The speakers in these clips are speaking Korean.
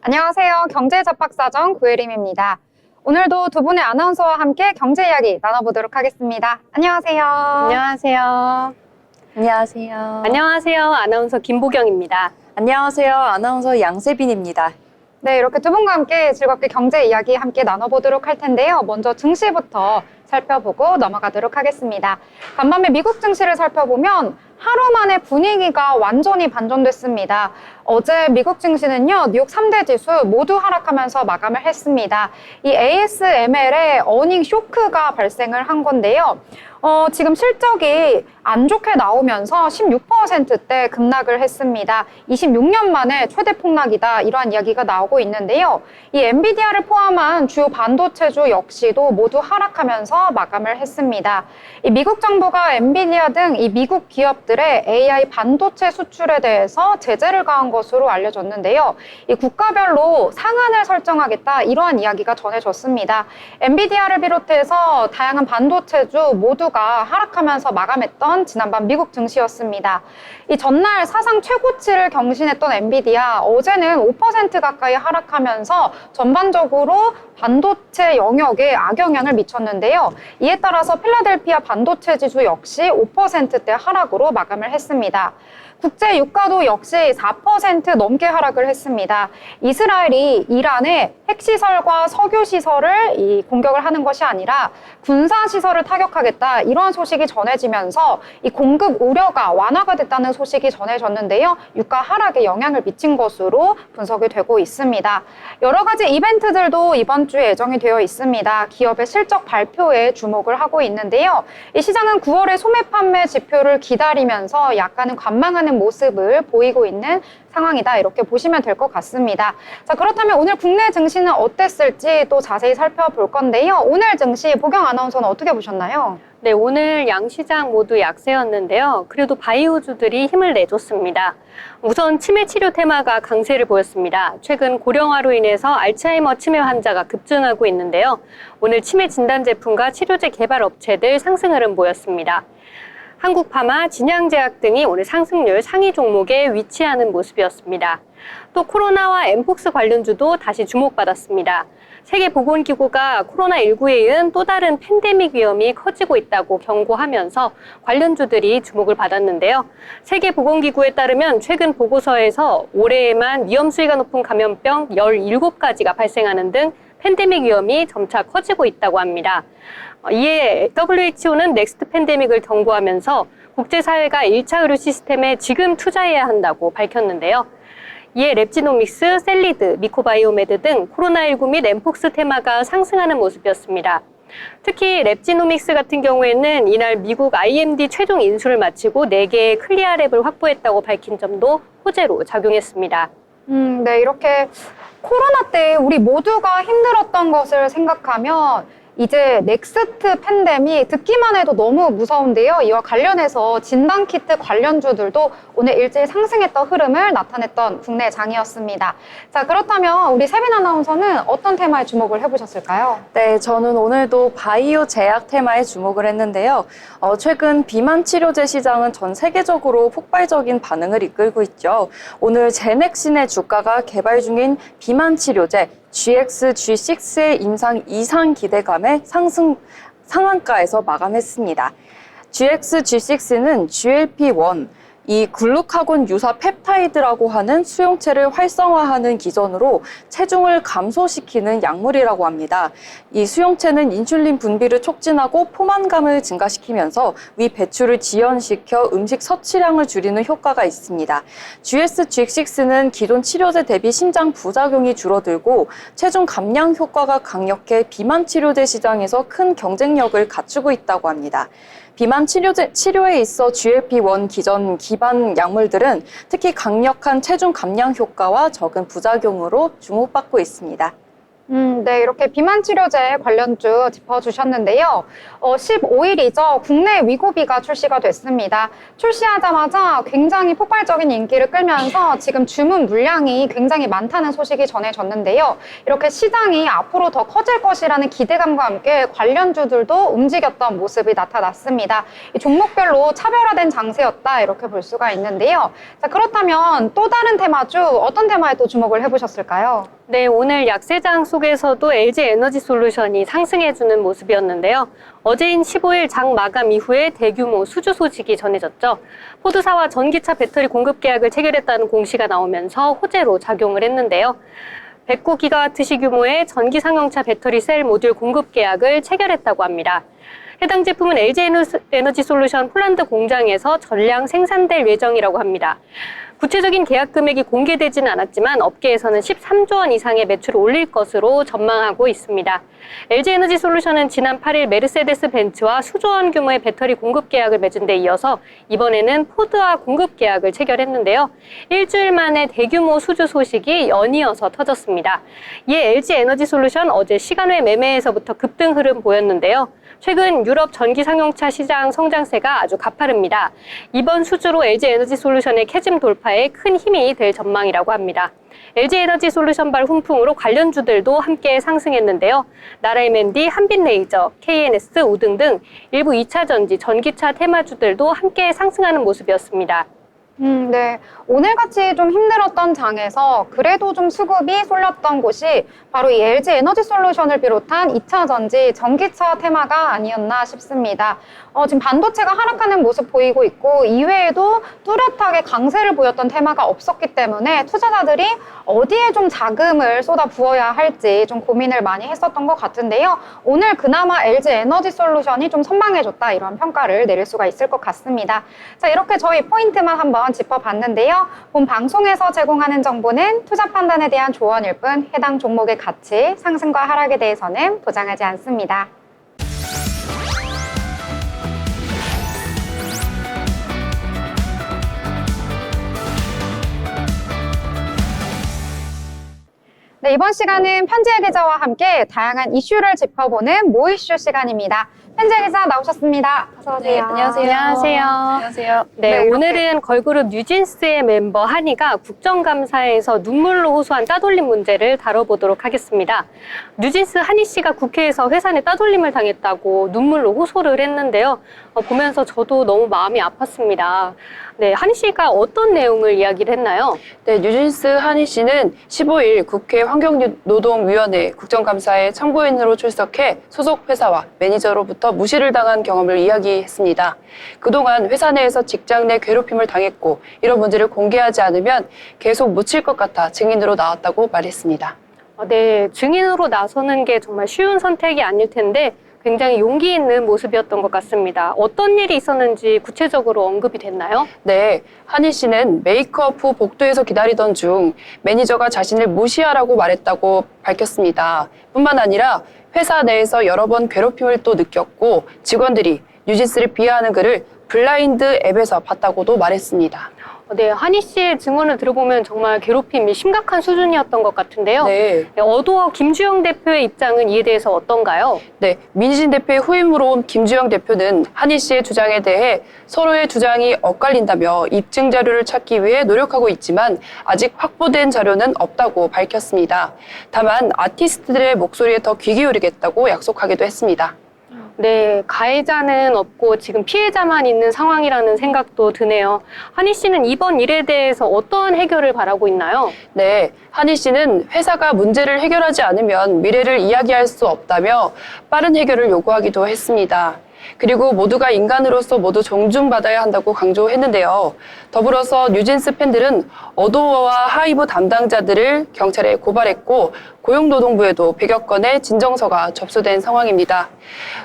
안녕하세요. 경제잡박사전 구혜림입니다. 오늘도 두 분의 아나운서와 함께 경제 이야기 나눠보도록 하겠습니다. 안녕하세요. 안녕하세요. 안녕하세요. 안녕하세요. 아나운서 김보경입니다. 안녕하세요. 아나운서 양세빈입니다. 네, 이렇게 두 분과 함께 즐겁게 경제 이야기 함께 나눠보도록 할 텐데요. 먼저 증시부터 살펴보고 넘어가도록 하겠습니다. 간밤에 미국 증시를 살펴보면 하루 만에 분위기가 완전히 반전됐습니다. 어제 미국 증시는요, 뉴욕 3대 지수 모두 하락하면서 마감을 했습니다. 이 ASML에 어닝 쇼크가 발생을 한 건데요. 지금 실적이 안 좋게 나오면서 16%대 급락을 했습니다. 26년 만에 최대 폭락이다, 이러한 이야기가 나오고 있는데요. 이 엔비디아를 포함한 주요 반도체주 역시도 모두 하락하면서 마감을 했습니다. 이 미국 정부가 엔비디아 등 이 미국 기업들의 AI 반도체 수출에 대해서 제재를 가한 것으로 알려졌는데요. 이 국가별로 상한을 설정하겠다, 이러한 이야기가 전해졌습니다. 엔비디아를 비롯해서 다양한 반도체주 모두가 하락하면서 마감했던 지난밤 미국 증시였습니다. 이 전날 사상 최고치를 경신했던 엔비디아, 어제는 5% 가까이 하락하면서 전반적으로 반도체 영역에 악영향을 미쳤는데요. 이에 따라서 필라델피아 반도체 지수 역시 5%대 하락으로 마감을 했습니다. 국제 유가도 역시 4% 넘게 하락을 했습니다. 이스라엘이 이란의 핵시설과 석유시설을 공격을 하는 것이 아니라 군사시설을 타격하겠다, 이러한 소식이 전해지면서 이 공급 우려가 완화가 됐다는 소식이 전해졌는데요. 유가 하락에 영향을 미친 것으로 분석이 되고 있습니다. 여러 가지 이벤트들도 이번 주에 예정이 되어 있습니다. 기업의 실적 발표에 주목을 하고 있는데요. 이 시장은 9월의 소매 판매 지표를 기다리면서 약간은 관망하는 모습을 보이고 있는 상황이다, 이렇게 보시면 될 것 같습니다. 자, 그렇다면 오늘 국내 증시는 어땠을지 또 자세히 살펴볼 건데요. 오늘 증시 보경 아나운서는 어떻게 보셨나요? 네, 오늘 양시장 모두 약세였는데요. 그래도 바이오주들이 힘을 내줬습니다. 우선 치매 치료 테마가 강세를 보였습니다. 최근 고령화로 인해서 알츠하이머 치매 환자가 급증하고 있는데요. 오늘 치매 진단 제품과 치료제 개발 업체들 상승 흐름 보였습니다. 한국파마, 진양제약 등이 오늘 상승률 상위 종목에 위치하는 모습이었습니다. 또 코로나와 엠폭스 관련주도 다시 주목받았습니다. 세계보건기구가 코로나19에 이은 또 다른 팬데믹 위험이 커지고 있다고 경고하면서 관련주들이 주목을 받았는데요. 세계보건기구에 따르면 최근 보고서에서 올해에만 위험 수위가 높은 감염병 17가지가 발생하는 등 팬데믹 위험이 점차 커지고 있다고 합니다. 이에 WHO는 넥스트 팬데믹을 경고하면서 국제사회가 1차 의료 시스템에 지금 투자해야 한다고 밝혔는데요. 이에 랩지노믹스, 셀리드, 미코바이오메드 등 코로나19 및 엠폭스 테마가 상승하는 모습이었습니다. 특히 랩지노믹스 같은 경우에는 이날 미국 IMD 최종 인수를 마치고 4개의 클리아랩을 확보했다고 밝힌 점도 호재로 작용했습니다. 네, 이렇게 코로나 때 우리 모두가 힘들었던 것을 생각하면 이제 넥스트 팬데믹 듣기만 해도 너무 무서운데요. 이와 관련해서 진단키트 관련주들도 오늘 일제히 상승했던 흐름을 나타냈던 국내 장이었습니다. 자, 그렇다면 우리 세빈 아나운서는 어떤 테마에 주목을 해보셨을까요? 네, 저는 오늘도 바이오 제약 테마에 주목을 했는데요. 최근 비만 치료제 시장은 전 세계적으로 폭발적인 반응을 이끌고 있죠. 오늘 제넥신의 주가가 개발 중인 비만 치료제 GX, G6의 임상 이상 기대감에 상한가에서 마감했습니다. GX, G6는 GLP-1, 이 글루카곤 유사 펩타이드라고 하는 수용체를 활성화하는 기전으로 체중을 감소시키는 약물이라고 합니다. 이 수용체는 인슐린 분비를 촉진하고 포만감을 증가시키면서 위 배출을 지연시켜 음식 섭취량을 줄이는 효과가 있습니다. GS-G6는 기존 치료제 대비 심장 부작용이 줄어들고 체중 감량 효과가 강력해 비만 치료제 시장에서 큰 경쟁력을 갖추고 있다고 합니다. 비만 치료에 있어 GLP-1 기전 기반 약물들은 특히 강력한 체중 감량 효과와 적은 부작용으로 주목받고 있습니다. 네, 이렇게 비만 치료제 관련주 짚어주셨는데요. 15일이죠. 국내 위고비가 출시가 됐습니다. 출시하자마자 굉장히 폭발적인 인기를 끌면서 지금 주문 물량이 굉장히 많다는 소식이 전해졌는데요. 이렇게 시장이 앞으로 더 커질 것이라는 기대감과 함께 관련주들도 움직였던 모습이 나타났습니다. 이 종목별로 차별화된 장세였다 이렇게 볼 수가 있는데요. 자, 그렇다면 또 다른 테마주 어떤 테마에 또 주목을 해보셨을까요? 네, 오늘 약세장 속에서도 LG 에너지 솔루션이 상승해주는 모습이었는데요. 어제인 15일 장 마감 이후에 대규모 수주 소식이 전해졌죠. 포드사와 전기차 배터리 공급 계약을 체결했다는 공시가 나오면서 호재로 작용을 했는데요. 109기가와트 규모의 전기 상용차 배터리 셀 모듈 공급 계약을 체결했다고 합니다. 해당 제품은 LG 에너지 솔루션 폴란드 공장에서 전량 생산될 예정이라고 합니다. 구체적인 계약 금액이 공개되지는 않았지만 업계에서는 13조 원 이상의 매출을 올릴 것으로 전망하고 있습니다. LG 에너지 솔루션은 지난 8일 메르세데스 벤츠와 수조 원 규모의 배터리 공급 계약을 맺은 데 이어서 이번에는 포드와 공급 계약을 체결했는데요. 일주일 만에 대규모 수주 소식이 연이어서 터졌습니다. 이에 LG 에너지 솔루션 어제 시간외 매매에서부터 급등 흐름 보였는데요. 최근 유럽 전기 상용차 시장 성장세가 아주 가파릅니다. 이번 수주로 LG 에너지 솔루션의 캐즘 돌파에 큰 힘이 될 전망이라고 합니다. LG 에너지 솔루션발 훈풍으로 관련주들도 함께 상승했는데요. 나라 M&D, 한빛레이저, KNS, 우등 등 일부 2차 전지, 전기차 테마주들도 함께 상승하는 모습이었습니다. 네. 오늘같이 좀 힘들었던 장에서 그래도 좀 수급이 쏠렸던 곳이 바로 이 LG 에너지 솔루션을 비롯한 2차 전지, 전기차 테마가 아니었나 싶습니다. 지금 반도체가 하락하는 모습 보이고 있고 이외에도 뚜렷하게 강세를 보였던 테마가 없었기 때문에 투자자들이 어디에 좀 자금을 쏟아 부어야 할지 좀 고민을 많이 했었던 것 같은데요. 오늘 그나마 LG 에너지 솔루션이 좀 선방해줬다 이런 평가를 내릴 수가 있을 것 같습니다. 자, 이렇게 저희 포인트만 한번 짚어봤는데요. 본 방송에서 제공하는 정보는 투자 판단에 대한 조언일 뿐 해당 종목의 가치, 상승과 하락에 대해서는 보장하지 않습니다. 네, 이번 시간은 편지혜 기자와 함께 다양한 이슈를 짚어보는 모이슈 시간입니다. 편지혜 기자 나오셨습니다. 어서 오세요. 네, 안녕하세요. 안녕하세요. 안녕하세요. 네, 네, 이렇게. 오늘은 걸그룹 뉴진스의 멤버 한이가 국정감사에서 눈물로 호소한 따돌림 문제를 다뤄보도록 하겠습니다. 뉴진스 한이 씨가 국회에서 회사 내 따돌림을 당했다고 눈물로 호소를 했는데요. 보면서 저도 너무 마음이 아팠습니다. 네, 한이 씨가 어떤 내용을 이야기를 했나요? 네, 뉴진스 한이 씨는 15일 국회 환경노동위원회 국정감사에 참고인으로 출석해 소속 회사와 매니저로부터 무시를 당한 경험을 이야기했습니다. 그동안 회사 내에서 직장 내 괴롭힘을 당했고 이런 문제를 공개하지 않으면 계속 묻힐 것 같아 증인으로 나왔다고 말했습니다. 네, 증인으로 나서는 게 정말 쉬운 선택이 아닐 텐데 굉장히 용기 있는 모습이었던 것 같습니다. 어떤 일이 있었는지 구체적으로 언급이 됐나요? 네, 한이 씨는 메이크업 후 복도에서 기다리던 중 매니저가 자신을 무시하라고 말했다고 밝혔습니다. 뿐만 아니라 회사 내에서 여러 번 괴롭힘을 또 느꼈고 직원들이 뉴진스를 비하하는 글을 블라인드 앱에서 봤다고도 말했습니다. 네, 한이 씨의 증언을 들어보면 정말 괴롭힘이 심각한 수준이었던 것 같은데요. 네. 어도어 김주영 대표의 입장은 이에 대해서 어떤가요? 네, 민진 대표의 후임으로 온 김주영 대표는 한이 씨의 주장에 대해 서로의 주장이 엇갈린다며 입증 자료를 찾기 위해 노력하고 있지만 아직 확보된 자료는 없다고 밝혔습니다. 다만 아티스트들의 목소리에 더 귀 기울이겠다고 약속하기도 했습니다. 네, 가해자는 없고 지금 피해자만 있는 상황이라는 생각도 드네요. 한이 씨는 이번 일에 대해서 어떤 해결을 바라고 있나요? 네, 한이 씨는 회사가 문제를 해결하지 않으면 미래를 이야기할 수 없다며 빠른 해결을 요구하기도 했습니다. 그리고 모두가 인간으로서 모두 존중받아야 한다고 강조했는데요. 더불어서 뉴진스 팬들은 어도어와 하이브 담당자들을 경찰에 고발했고 고용노동부에도 100여 건의 진정서가 접수된 상황입니다.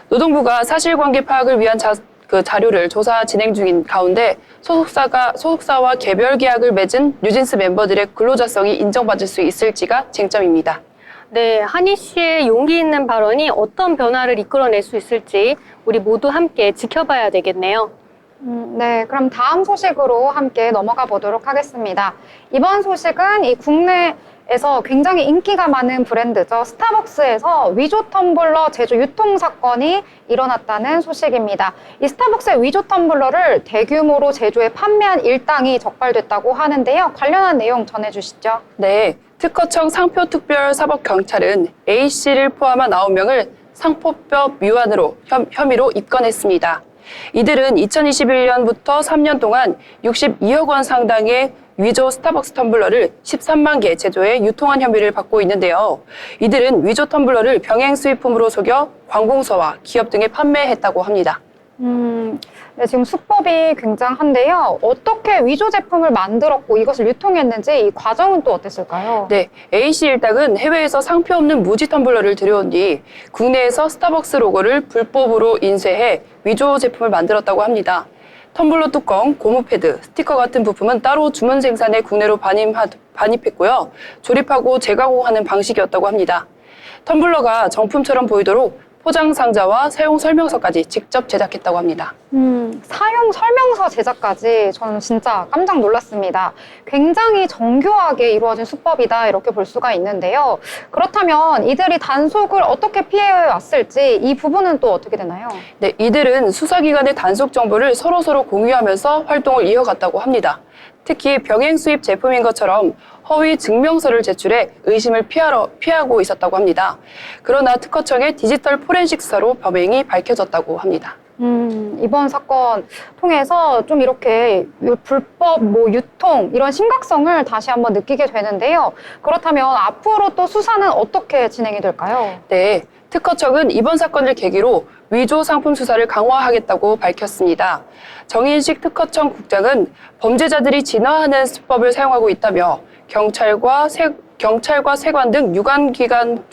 노동부가 사실관계 파악을 위한 자료를 조사 진행 중인 가운데 소속사와 개별 계약을 맺은 뉴진스 멤버들의 근로자성이 인정받을 수 있을지가 쟁점입니다. 네, 한이 씨의 용기 있는 발언이 어떤 변화를 이끌어낼 수 있을지 우리 모두 함께 지켜봐야 되겠네요. 네, 그럼 다음 소식으로 함께 넘어가 보도록 하겠습니다. 이번 소식은 이 국내에서 굉장히 인기가 많은 브랜드죠. 스타벅스에서 위조 텀블러 제조 유통 사건이 일어났다는 소식입니다. 이 스타벅스의 위조 텀블러를 대규모로 제조해 판매한 일당이 적발됐다고 하는데요. 관련한 내용 전해주시죠. 네, 특허청 상표특별사법경찰은 A씨를 포함한 9명을 상표법 위반으로 혐의로 입건했습니다. 이들은 2021년부터 3년 동안 62억 원 상당의 위조 스타벅스 텀블러를 13만 개 제조해 유통한 혐의를 받고 있는데요. 이들은 위조 텀블러를 병행 수입품으로 속여 관공서와 기업 등에 판매했다고 합니다. 네, 지금 수법이 굉장한데요. 어떻게 위조 제품을 만들었고 이것을 유통했는지 이 과정은 또 어땠을까요? 네, A씨 일당은 해외에서 상표 없는 무지 텀블러를 들여온 뒤 국내에서 스타벅스 로고를 불법으로 인쇄해 위조 제품을 만들었다고 합니다. 텀블러 뚜껑, 고무 패드, 스티커 같은 부품은 따로 주문 생산해 국내로 반입했고요. 조립하고 재가공하는 방식이었다고 합니다. 텀블러가 정품처럼 보이도록 포장 상자와 사용 설명서까지 직접 제작했다고 합니다. 사용 설명서 제작까지 저는 진짜 깜짝 놀랐습니다. 굉장히 정교하게 이루어진 수법이다 이렇게 볼 수가 있는데요. 그렇다면 이들이 단속을 어떻게 피해왔을지 이 부분은 또 어떻게 되나요? 네, 이들은 수사기관의 단속 정보를 서로서로 공유하면서 활동을 이어갔다고 합니다. 특히 병행 수입 제품인 것처럼 허위 증명서를 제출해 의심을 피하고 있었다고 합니다. 그러나 특허청의 디지털 포렌식 수사로 범행이 밝혀졌다고 합니다. 이번 사건 통해서 좀 이렇게 불법 유통 이런 심각성을 다시 한번 느끼게 되는데요. 그렇다면 앞으로 또 수사는 어떻게 진행이 될까요? 네, 특허청은 이번 사건을 계기로 위조 상품 수사를 강화하겠다고 밝혔습니다. 정인식 특허청 국장은 범죄자들이 진화하는 수법을 사용하고 있다며 경찰과 세관 등 유관기관과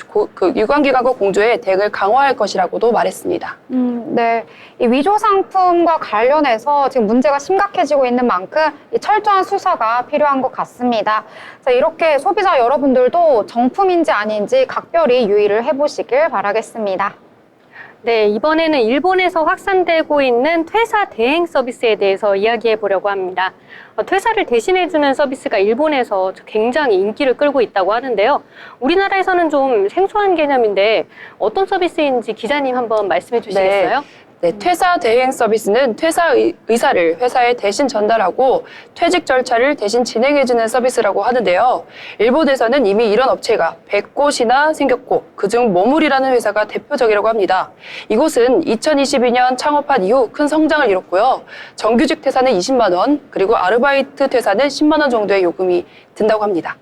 공조해 대응을 강화할 것이라고도 말했습니다. 네. 이 위조 상품과 관련해서 지금 문제가 심각해지고 있는 만큼 이 철저한 수사가 필요한 것 같습니다. 자, 이렇게 소비자 여러분들도 정품인지 아닌지 각별히 유의를 해보시길 바라겠습니다. 네, 이번에는 일본에서 확산되고 있는 퇴사 대행 서비스에 대해서 이야기해 보려고 합니다. 퇴사를 대신해주는 서비스가 일본에서 굉장히 인기를 끌고 있다고 하는데요. 우리나라에서는 좀 생소한 개념인데 어떤 서비스인지 기자님 한번 말씀해 주시겠어요? 네, 퇴사 대행 서비스는 퇴사 의사를 회사에 대신 전달하고 퇴직 절차를 대신 진행해주는 서비스라고 하는데요. 일본에서는 이미 이런 업체가 100곳이나 생겼고 그중 모물이라는 회사가 대표적이라고 합니다. 이곳은 2022년 창업한 이후 큰 성장을 이뤘고요. 정규직 퇴사는 20만 원, 그리고 아르바이트 퇴사는 10만 원 정도의 요금이 든다고 합니다.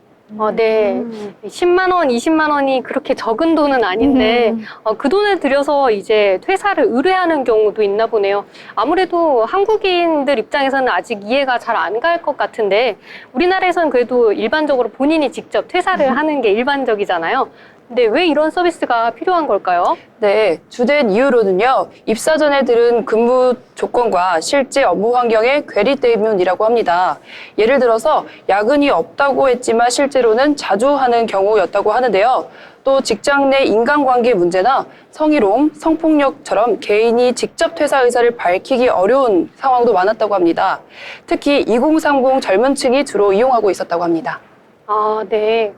네. 10만 원, 20만 원이 그렇게 적은 돈은 아닌데 그 돈을 들여서 이제 퇴사를 의뢰하는 경우도 있나 보네요. 아무래도 한국인들 입장에서는 아직 이해가 잘 안 갈 것 같은데 우리나라에서는 그래도 일반적으로 본인이 직접 퇴사를 하는 게 일반적이잖아요. 근데 왜 이런 서비스가 필요한 걸까요? 네, 주된 이유로는요, 입사 전에 들은 근무 조건과 실제 업무 환경의 괴리 때문이라고 합니다. 예를 들어서 야근이 없다고 했지만 실제로는 자주 하는 경우였다고 하는데요. 또 직장 내 인간관계 문제나 성희롱, 성폭력처럼 개인이 직접 퇴사 의사를 밝히기 어려운 상황도 많았다고 합니다. 특히 2030 젊은 층이 주로 이용하고 있었다고 합니다. 아, 네.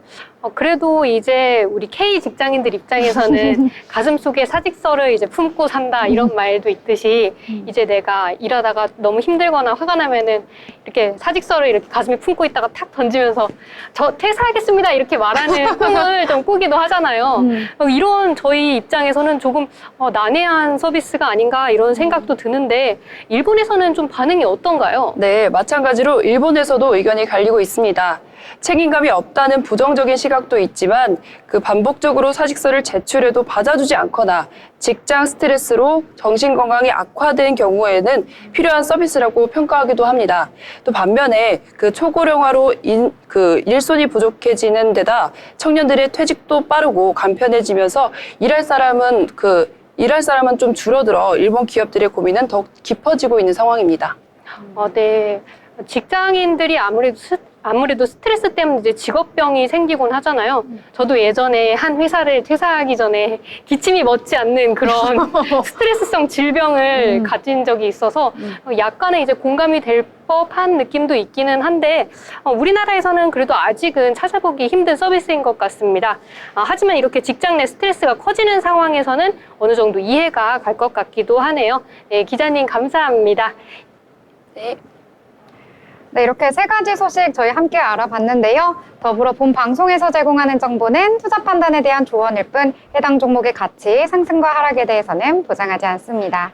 그래도 이제 우리 K 직장인들 입장에서는 가슴 속에 사직서를 이제 품고 산다 이런 말도 있듯이 이제 내가 일하다가 너무 힘들거나 화가 나면은 이렇게 사직서를 이렇게 가슴에 품고 있다가 탁 던지면서 저 퇴사하겠습니다 이렇게 말하는 꿈을 좀 꾸기도 하잖아요. 이런 저희 입장에서는 조금 난해한 서비스가 아닌가 이런 생각도 드는데 일본에서는 좀 반응이 어떤가요? 네, 마찬가지로 일본에서도 의견이 갈리고 있습니다. 책임감이 없다는 부정적인 시각도 있지만 그 반복적으로 사직서를 제출해도 받아주지 않거나 직장 스트레스로 정신건강이 악화된 경우에는 필요한 서비스라고 평가하기도 합니다. 또 반면에 그 초고령화로 일손이 부족해지는 데다 청년들의 퇴직도 빠르고 간편해지면서 일할 사람은 좀 줄어들어 일본 기업들의 고민은 더욱 깊어지고 있는 상황입니다. 네. 직장인들이 아무래도 스트레스 때문에 이제 직업병이 생기곤 하잖아요. 저도 예전에 한 회사를 퇴사하기 전에 기침이 멎지 않는 그런 스트레스성 질병을 가진 적이 있어서 약간의 이제 공감이 될 법한 느낌도 있기는 한데 우리나라에서는 그래도 아직은 찾아보기 힘든 서비스인 것 같습니다. 하지만 이렇게 직장 내 스트레스가 커지는 상황에서는 어느 정도 이해가 갈 것 같기도 하네요. 네, 기자님 감사합니다. 네. 네, 이렇게 세 가지 소식 저희 함께 알아봤는데요. 더불어 본 방송에서 제공하는 정보는 투자 판단에 대한 조언일 뿐 해당 종목의 가치, 상승과 하락에 대해서는 보장하지 않습니다.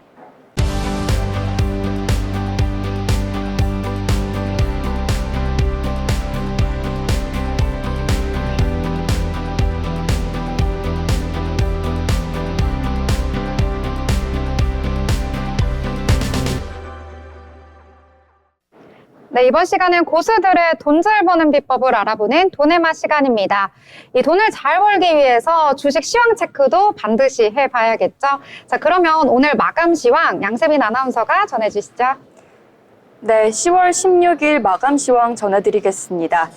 네, 이번 시간은 고수들의 돈 잘 버는 비법을 알아보는 돈의 맛 시간입니다. 이 돈을 잘 벌기 위해서 주식 시황 체크도 반드시 해봐야겠죠. 자, 그러면 오늘 마감 시황 양세빈 아나운서가 전해주시죠. 네, 10월 16일 마감 시황 전해드리겠습니다.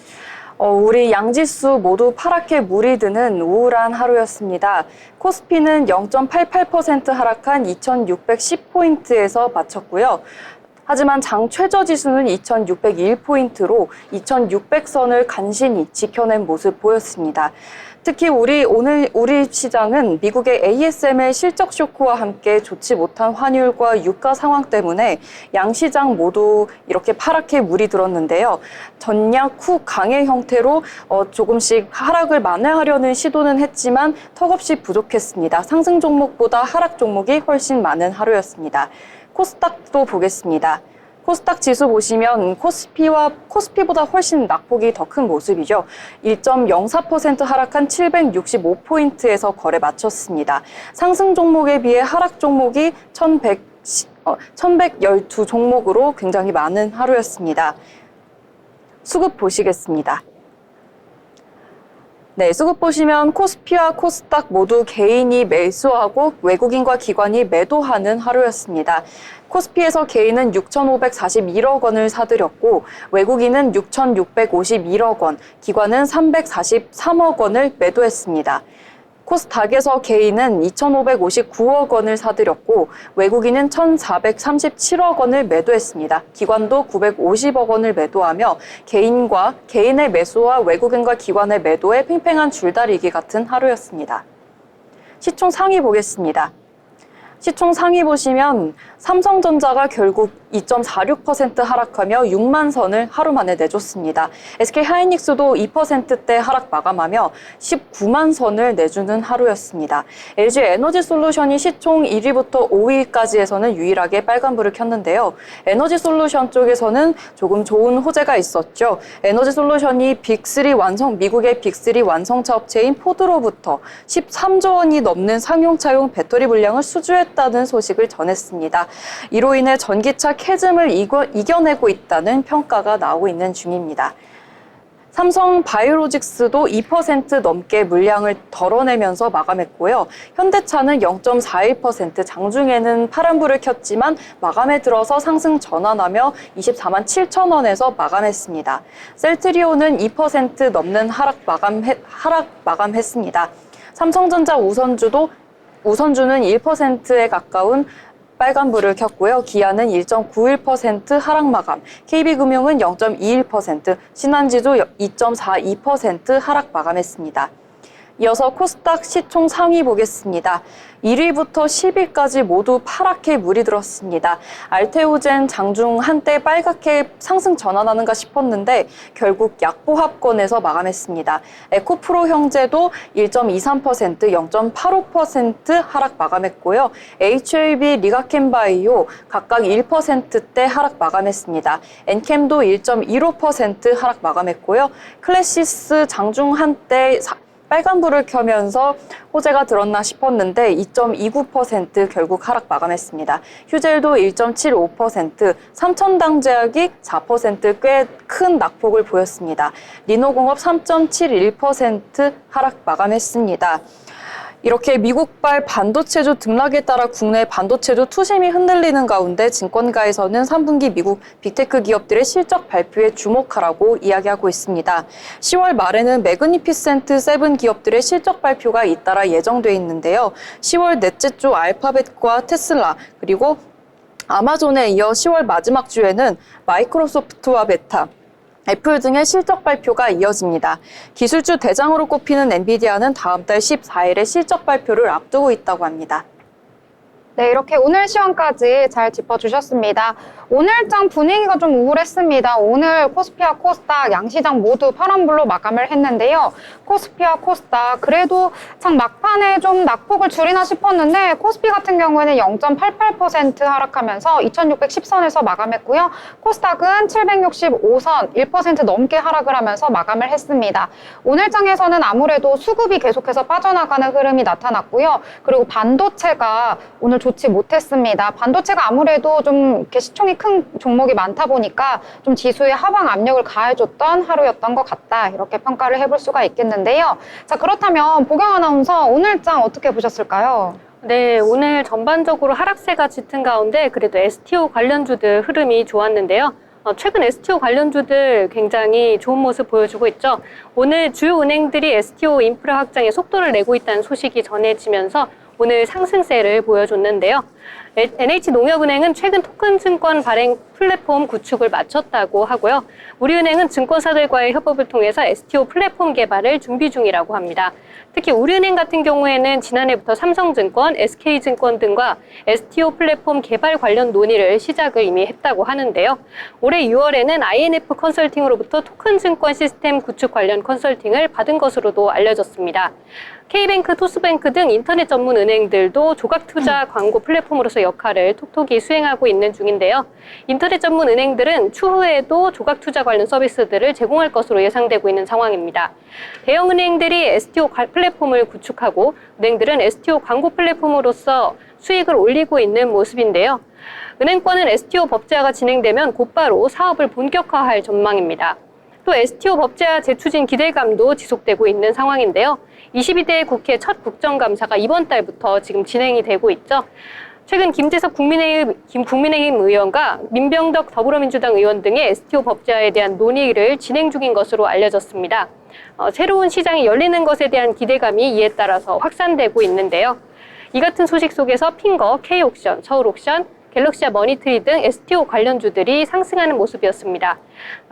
우리 양지수 모두 파랗게 물이 드는 우울한 하루였습니다. 코스피는 0.88% 하락한 2610포인트에서 마쳤고요. 하지만 장 최저 지수는 2601포인트로 2600선을 간신히 지켜낸 모습 보였습니다. 특히 우리 시장은 미국의 ASML 실적 쇼크와 함께 좋지 못한 환율과 유가 상황 때문에 양시장 모두 이렇게 파랗게 물이 들었는데요. 전략 후 강의 형태로 조금씩 하락을 만회하려는 시도는 했지만 턱없이 부족했습니다. 상승 종목보다 하락 종목이 훨씬 많은 하루였습니다. 코스닥도 보겠습니다. 코스닥 지수 보시면 코스피보다 훨씬 낙폭이 더 큰 모습이죠. 1.04% 하락한 765포인트에서 거래 마쳤습니다. 상승 종목에 비해 하락 종목이 1112 종목으로 굉장히 많은 하루였습니다. 수급 보시겠습니다. 네, 수급 보시면 코스피와 코스닥 모두 개인이 매수하고 외국인과 기관이 매도하는 하루였습니다. 코스피에서 개인은 6,541억 원을 사들였고 외국인은 6,651억 원, 기관은 343억 원을 매도했습니다. 코스닥에서 개인은 2,559억 원을 사들였고 외국인은 1,437억 원을 매도했습니다. 기관도 950억 원을 매도하며 개인의 매수와 외국인과 기관의 매도에 팽팽한 줄다리기 같은 하루였습니다. 시총 상위 보겠습니다. 시총 상위 보시면 삼성전자가 결국 2.46% 하락하며 6만 선을 하루 만에 내줬습니다. SK하이닉스도 2%대 하락 마감하며 19만 선을 내주는 하루였습니다. LG에너지솔루션이 시총 1위부터 5위까지에서는 유일하게 빨간불을 켰는데요. 에너지솔루션 쪽에서는 조금 좋은 호재가 있었죠. 에너지솔루션이 미국의 빅3 완성차 업체인 포드로부터 13조 원이 넘는 상용차용 배터리 물량을 수주했다는 소식을 전했습니다. 이로 인해 전기차 캐즘을 이겨내고 있다는 평가가 나오고 있는 중입니다. 삼성 바이오로직스도 2% 넘게 물량을 덜어내면서 마감했고요. 현대차는 0.41%, 장중에는 파란불을 켰지만 마감에 들어서 상승 전환하며 24만 7천 원에서 마감했습니다. 셀트리온은 2% 넘는 하락 마감했습니다. 삼성전자 우선주는 1%에 가까운 빨간불을 켰고요. 기아는 1.91% 하락 마감, KB금융은 0.21%, 신한지도 2.42% 하락 마감했습니다. 이어서 코스닥 시총 상위 보겠습니다. 1위부터 10위까지 모두 파랗게 물이 들었습니다. 알테오젠 장중 한때 빨갛게 상승 전환하는가 싶었는데 결국 약보합권에서 마감했습니다. 에코프로 형제도 1.23%, 0.85% 하락 마감했고요. HLB, 리가켄바이오 각각 1%대 하락 마감했습니다. 엔캠도 1.15% 하락 마감했고요. 클래시스 장중 한때 빨간불을 켜면서 호재가 들었나 싶었는데 2.29% 결국 하락 마감했습니다. 휴젤도 1.75%, 삼천당제약이 4% 꽤 큰 낙폭을 보였습니다. 리노공업 3.71% 하락 마감했습니다. 이렇게 미국발 반도체주 등락에 따라 국내 반도체주 투심이 흔들리는 가운데 증권가에서는 3분기 미국 빅테크 기업들의 실적 발표에 주목하라고 이야기하고 있습니다. 10월 말에는 매그니피센트 7 기업들의 실적 발표가 잇따라 예정돼 있는데요. 10월 넷째 주 알파벳과 테슬라 그리고 아마존에 이어 10월 마지막 주에는 마이크로소프트와 메타, 애플 등의 실적 발표가 이어집니다. 기술주 대장으로 꼽히는 엔비디아는 다음 달 14일에 실적 발표를 앞두고 있다고 합니다. 네, 이렇게 오늘 시황까지 잘 짚어주셨습니다. 오늘장 분위기가 좀 우울했습니다. 오늘 코스피와 코스닥 양시장 모두 파란불로 마감을 했는데요. 코스피와 코스닥 그래도 참 막판에 좀 낙폭을 줄이나 싶었는데 코스피 같은 경우에는 0.88% 하락하면서 2610선에서 마감했고요. 코스닥은 765선 1% 넘게 하락을 하면서 마감을 했습니다. 오늘장에서는 아무래도 수급이 계속해서 빠져나가는 흐름이 나타났고요. 그리고 반도체가 오늘 좋지 못했습니다. 반도체가 아무래도 좀 이렇게 시총이 큰 종목이 많다 보니까 좀 지수에 하방 압력을 가해줬던 하루였던 것 같다. 이렇게 평가를 해볼 수가 있겠는데요. 자, 그렇다면 보경 아나운서 오늘장 어떻게 보셨을까요? 네, 오늘 전반적으로 하락세가 짙은 가운데 그래도 STO 관련주들 흐름이 좋았는데요. 최근 STO 관련주들 굉장히 좋은 모습 보여주고 있죠. 오늘 주요 은행들이 STO 인프라 확장에 속도를 내고 있다는 소식이 전해지면서 오늘 상승세를 보여줬는데요. NH농협은행은 최근 토큰증권 발행 플랫폼 구축을 마쳤다고 하고요. 우리은행은 증권사들과의 협업을 통해서 STO 플랫폼 개발을 준비 중이라고 합니다. 특히 우리은행 같은 경우에는 지난해부터 삼성증권, SK증권 등과 STO 플랫폼 개발 관련 논의를 시작을 이미 했다고 하는데요. 올해 6월에는 INF 컨설팅으로부터 토큰증권 시스템 구축 관련 컨설팅을 받은 것으로도 알려졌습니다. K뱅크, 토스뱅크 등 인터넷 전문 은행들도 조각투자 광고 플랫폼으로서 역할을 톡톡히 수행하고 있는 중인데요. 인터넷 전문 은행들은 추후에도 조각투자 관련 서비스들을 제공할 것으로 예상되고 있는 상황입니다. 대형 은행들이 STO 플랫폼을 구축하고 은행들은 STO 광고 플랫폼으로서 수익을 올리고 있는 모습인데요. 은행권은 STO 법제화가 진행되면 곧바로 사업을 본격화할 전망입니다. 또 STO 법제화 재추진 기대감도 지속되고 있는 상황인데요. 22대 국회 첫 국정감사가 이번 달부터 지금 진행이 되고 있죠. 최근 김재석 국민의힘 의원과 민병덕 더불어민주당 의원 등의 STO 법제화에 대한 논의를 진행 중인 것으로 알려졌습니다. 새로운 시장이 열리는 것에 대한 기대감이 이에 따라서 확산되고 있는데요. 이 같은 소식 속에서 핑거, K옥션, 서울옥션, 갤럭시와 머니트리 등 STO 관련주들이 상승하는 모습이었습니다.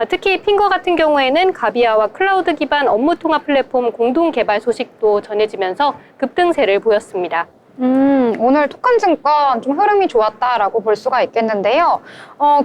특히 핑거 같은 경우에는 가비아와 클라우드 기반 업무 통합 플랫폼 공동 개발 소식도 전해지면서 급등세를 보였습니다. 오늘 토큰증권 좀 흐름이 좋았다라고 볼 수가 있겠는데요.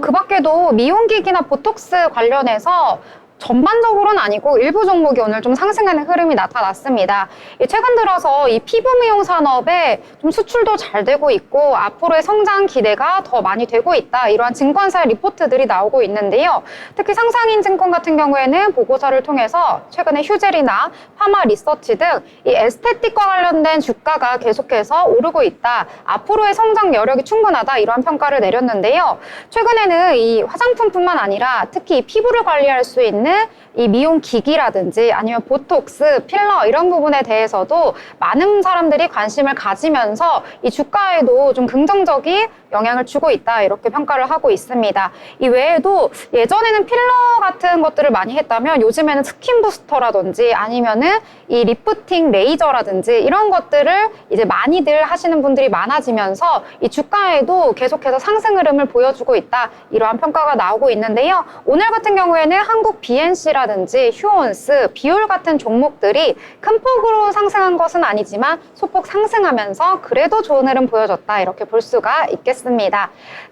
그 밖에도 미용기기나 보톡스 관련해서 전반적으로는 아니고 일부 종목이 오늘 좀 상승하는 흐름이 나타났습니다. 최근 들어서 이 피부 미용 산업에 좀 수출도 잘 되고 있고 앞으로의 성장 기대가 더 많이 되고 있다. 이러한 증권사 리포트들이 나오고 있는데요. 특히 상상인 증권 같은 경우에는 보고서를 통해서 최근에 휴젤이나 파마 리서치 등 이 에스테틱과 관련된 주가가 계속해서 오르고 있다. 앞으로의 성장 여력이 충분하다. 이러한 평가를 내렸는데요. 최근에는 이 화장품뿐만 아니라 특히 피부를 관리할 수 있는 이 미용 기기라든지 아니면 보톡스, 필러 이런 부분에 대해서도 많은 사람들이 관심을 가지면서 이 주가에도 좀 긍정적인 영향을 주고 있다 이렇게 평가를 하고 있습니다. 이 외에도 예전에는 필러 같은 것들을 많이 했다면 요즘에는 스킨 부스터라든지 아니면은 이 리프팅 레이저라든지 이런 것들을 이제 많이들 하시는 분들이 많아지면서 이 주가에도 계속해서 상승 흐름을 보여주고 있다 이러한 평가가 나오고 있는데요. 오늘 같은 경우에는 한국 BNC라든지 휴온스, 비올 같은 종목들이 큰 폭으로 상승한 것은 아니지만 소폭 상승하면서 그래도 좋은 흐름 보여줬다 이렇게 볼 수가 있겠습니다.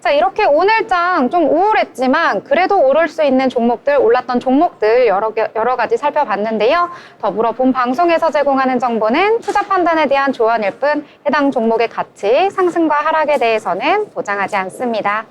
자, 이렇게 오늘장 좀 우울했지만 그래도 오를 수 있는 종목들, 올랐던 종목들 여러 가지 살펴봤는데요. 더불어 본 방송에서 제공하는 정보는 투자 판단에 대한 조언일 뿐 해당 종목의 가치, 상승과 하락에 대해서는 보장하지 않습니다.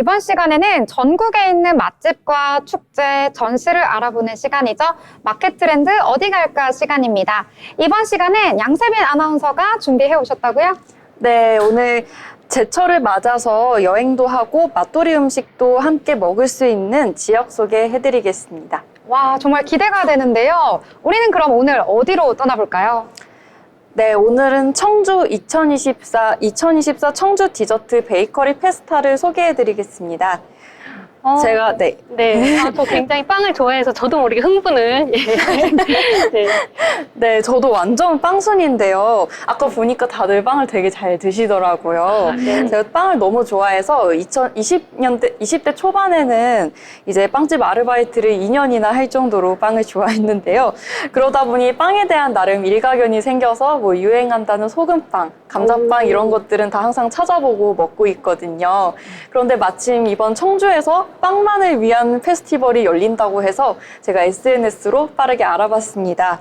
이번 시간에는 전국에 있는 맛집과 축제, 전시를 알아보는 시간이죠. 마켓 트렌드 어디 갈까 시간입니다. 이번 시간엔 양세빈 아나운서가 준비해 오셨다고요? 네, 오늘 제철을 맞아서 여행도 하고 맛돌이 음식도 함께 먹을 수 있는 지역 소개해드리겠습니다. 와, 정말 기대가 되는데요. 우리는 그럼 오늘 어디로 떠나볼까요? 네, 오늘은 청주 2024 청주 디저트 베이커리 페스타를 소개해드리겠습니다. 제가, 네. 네. 저 굉장히 빵을 좋아해서 저도 모르게 흥분을. 네. 네, 저도 완전 빵순인데요. 아까 보니까 다들 빵을 되게 잘 드시더라고요. 네. 제가 빵을 너무 좋아해서 20대 초반에는 이제 빵집 아르바이트를 2년이나 할 정도로 빵을 좋아했는데요. 그러다 보니 빵에 대한 나름 일가견이 생겨서 뭐 유행한다는 소금빵, 감자빵 이런 것들은 다 항상 찾아보고 먹고 있거든요. 그런데 마침 이번 청주에서 빵만을 위한 페스티벌이 열린다고 해서 제가 SNS로 빠르게 알아봤습니다.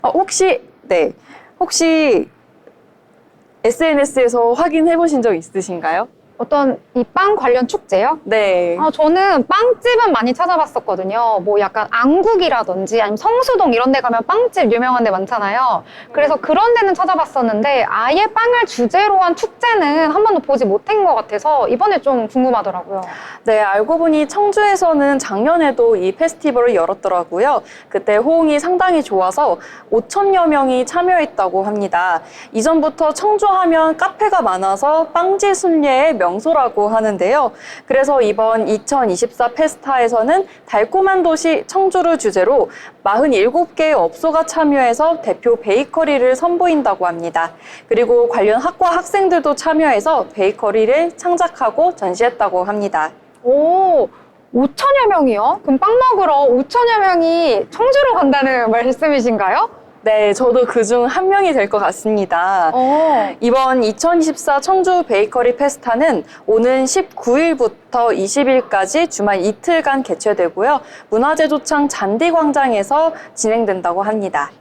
혹시 SNS에서 확인해 보신 적 있으신가요? 어떤 이 빵 관련 축제요? 네. 저는 빵집은 많이 찾아봤었거든요. 뭐 약간 안국이라든지 아니면 성수동 이런 데 가면 빵집 유명한 데 많잖아요. 그래서 그런 데는 찾아봤었는데 아예 빵을 주제로 한 축제는 한 번도 보지 못한 것 같아서 이번에 좀 궁금하더라고요. 네, 알고 보니 청주에서는 작년에도 이 페스티벌을 열었더라고요. 그때 호응이 상당히 좋아서 5천여 명이 참여했다고 합니다. 이전부터 청주하면 카페가 많아서 빵지 순례의 명소라고 하는데요. 그래서 이번 2024 페스타에서는 달콤한 도시 청주를 주제로 47개의 업소가 참여해서 대표 베이커리를 선보인다고 합니다. 그리고 관련 학과 학생들도 참여해서 베이커리를 창작하고 전시했다고 합니다. 오, 5천여 명이요? 그럼 빵 먹으러 5천여 명이 청주로 간다는 말씀이신가요? 네, 저도 그중 한 명이 될 것 같습니다. 이번 2024 청주 베이커리 페스타는 오는 19일부터 20일까지 주말 이틀간 개최되고요. 문화재조창 잔디광장에서 진행된다고 합니다.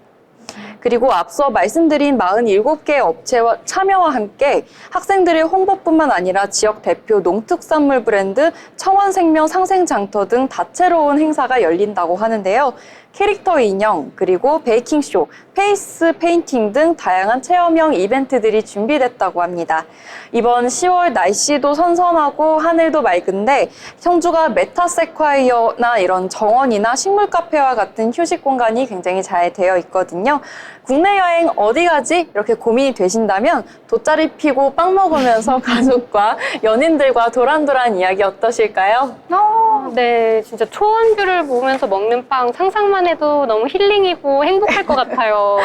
그리고 앞서 말씀드린 47개의 업체와 참여와 함께 학생들의 홍보뿐만 아니라 지역 대표 농특산물 브랜드 청원생명 상생장터 등 다채로운 행사가 열린다고 하는데요. 캐릭터 인형, 그리고 베이킹쇼, 페이스 페인팅 등 다양한 체험형 이벤트들이 준비됐다고 합니다. 이번 10월 날씨도 선선하고 하늘도 맑은데 청주가 메타세콰이어나 이런 정원이나 식물 카페와 같은 휴식 공간이 굉장히 잘 되어 있거든요. 국내 여행 어디 가지? 이렇게 고민이 되신다면 돗자리 피고 빵 먹으면서 가족과 연인들과 도란도란 이야기 어떠실까요? 네, 진짜 초원뷰를 보면서 먹는 빵 상상만 해도 너무 힐링이고 행복할 것 같아요.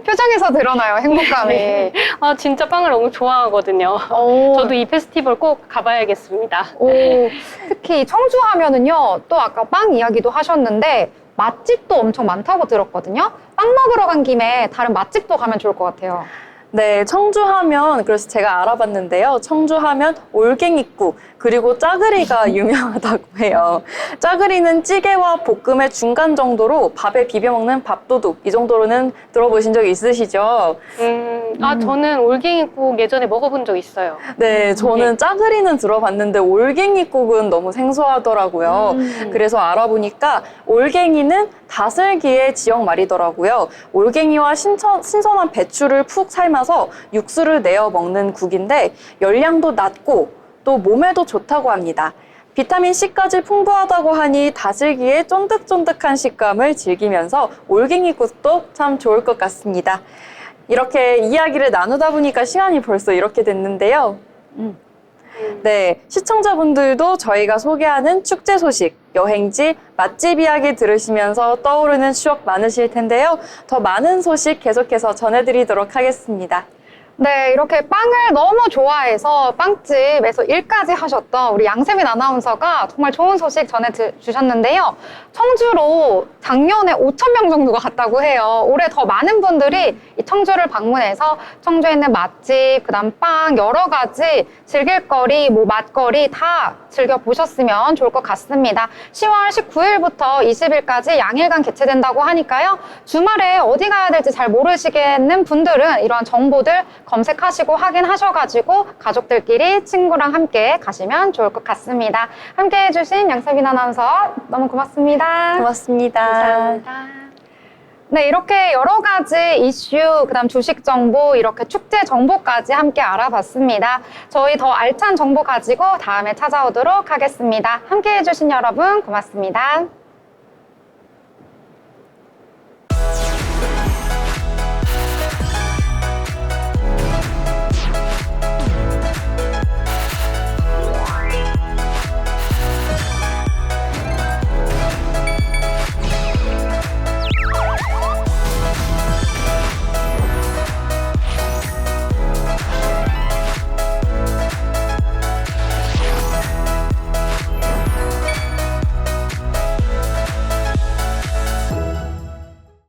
표정에서 드러나요, 행복감이. 진짜 빵을 너무 좋아하거든요. 저도 이 페스티벌 꼭 가봐야겠습니다. 특히 청주 하면은요, 또 아까 빵 이야기도 하셨는데 맛집도 엄청 많다고 들었거든요. 빵 먹으러 간 김에 다른 맛집도 가면 좋을 것 같아요. 네, 청주하면 그래서 제가 알아봤는데요. 청주하면 올갱이국 그리고 짜그리가 유명하다고 해요. 짜그리는 찌개와 볶음의 중간 정도로 밥에 비벼 먹는 밥도둑 이 정도로는 들어보신 적 있으시죠? 저는 올갱이국 예전에 먹어본 적 있어요. 네, 저는 짜그리는 들어봤는데 올갱이국은 너무 생소하더라고요. 그래서 알아보니까 올갱이는 다슬기의 지역 말이더라고요. 올갱이와 신선한 배추를 푹 삶아서 육수를 내어 먹는 국인데 열량도 낮고 또 몸에도 좋다고 합니다. 비타민C까지 풍부하다고 하니 다슬기의 쫀득쫀득한 식감을 즐기면서 올갱이국도 참 좋을 것 같습니다. 이렇게 이야기를 나누다 보니까 시간이 벌써 이렇게 됐는데요. 네, 시청자분들도 저희가 소개하는 축제 소식, 여행지, 맛집 이야기 들으시면서 떠오르는 추억 많으실 텐데요. 더 많은 소식 계속해서 전해드리도록 하겠습니다. 네, 이렇게 빵을 너무 좋아해서 빵집에서 일까지 하셨던 우리 양세빈 아나운서가 정말 좋은 소식 전해주셨는데요. 청주로 작년에 5,000명 정도가 갔다고 해요. 올해 더 많은 분들이 이 청주를 방문해서 청주에 있는 맛집, 그다음 빵, 여러 가지 즐길거리, 맛거리 다 즐겨보셨으면 좋을 것 같습니다. 10월 19일부터 20일까지 양일간 개최된다고 하니까요. 주말에 어디 가야 될지 잘 모르시겠는 분들은 이러한 정보들 검색하시고 확인하셔가지고 가족들끼리 친구랑 함께 가시면 좋을 것 같습니다. 함께 해주신 양세빈 아나운서 너무 고맙습니다. 고맙습니다. 감사합니다. 네, 이렇게 여러 가지 이슈, 그다음 주식 정보, 이렇게 축제 정보까지 함께 알아봤습니다. 저희 더 알찬 정보 가지고 다음에 찾아오도록 하겠습니다. 함께 해주신 여러분 고맙습니다.